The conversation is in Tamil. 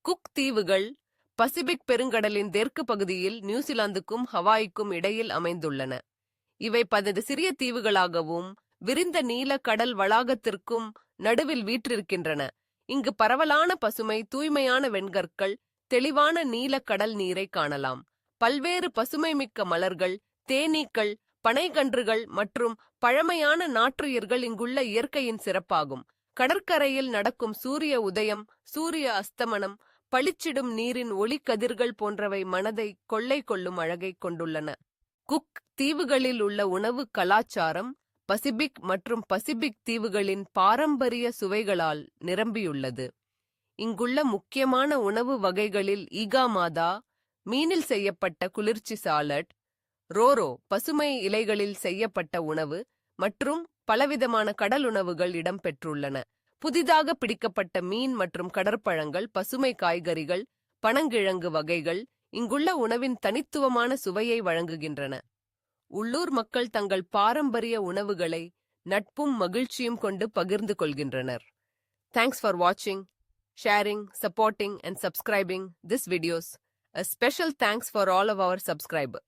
குக் தீவுகள் பசிபிக் பெருங்கடலின் தெற்கு பகுதியில் நியூசிலாந்துக்கும் ஹவாய்க்கும் இடையில் அமைந்துள்ளன. இவை 10 சிறிய தீவுகளாகவும் விரிந்த நீல கடல் வளாகத்திற்கும் நடுவில் வீற்றிருக்கின்றன. இங்கு பரவலான பசுமை, தூய்மையான வெண்கற்கள், தெளிவான நீல கடல் நீரை காணலாம். பல்வேறு பசுமைமிக்க மலர்கள், தேனீக்கள், பனைகன்றுகள் மற்றும் பழமையான நாற்றுயிர்கள் இங்குள்ள இயற்கையின் சிறப்பாகும். கடற்கரையில் நடக்கும் சூரிய உதயம், சூரிய அஸ்தமனம், பளிச்சிடும் நீரின் ஒளிக்கதிர்கள் போன்றவை மனதை கொள்ளை கொள்ளும் அழகை கொண்டுள்ளன. குக் தீவுகளில் உள்ள உணவு கலாச்சாரம் பசிபிக் மற்றும் பசிபிக் தீவுகளின் பாரம்பரிய சுவைகளால் நிரம்பியுள்ளது. இங்குள்ள முக்கியமான உணவு வகைகளில் ஈகாமாதா, மீனில் செய்யப்பட்ட குளிர்ச்சி சாலட், ரோரோ, பசுமை இலைகளில் செய்யப்பட்ட உணவு மற்றும் பலவிதமான கடல் உணவுகள் இடம்பெற்றுள்ளன. புதிதாக பிடிக்கப்பட்ட மீன் மற்றும் கடற்பழங்கள், பசுமை காய்கறிகள், பனங்கிழங்கு வகைகள் இங்குள்ள உணவின் தனித்துவமான சுவையை வழங்குகின்றன. உள்ளூர் மக்கள் தங்கள் பாரம்பரிய உணவுகளை நட்பும் மகிழ்ச்சியும் கொண்டு பகிர்ந்து கொள்கின்றனர். Thanks for watching, sharing, supporting and subscribing this videos. A special thanks for all of our subscribers.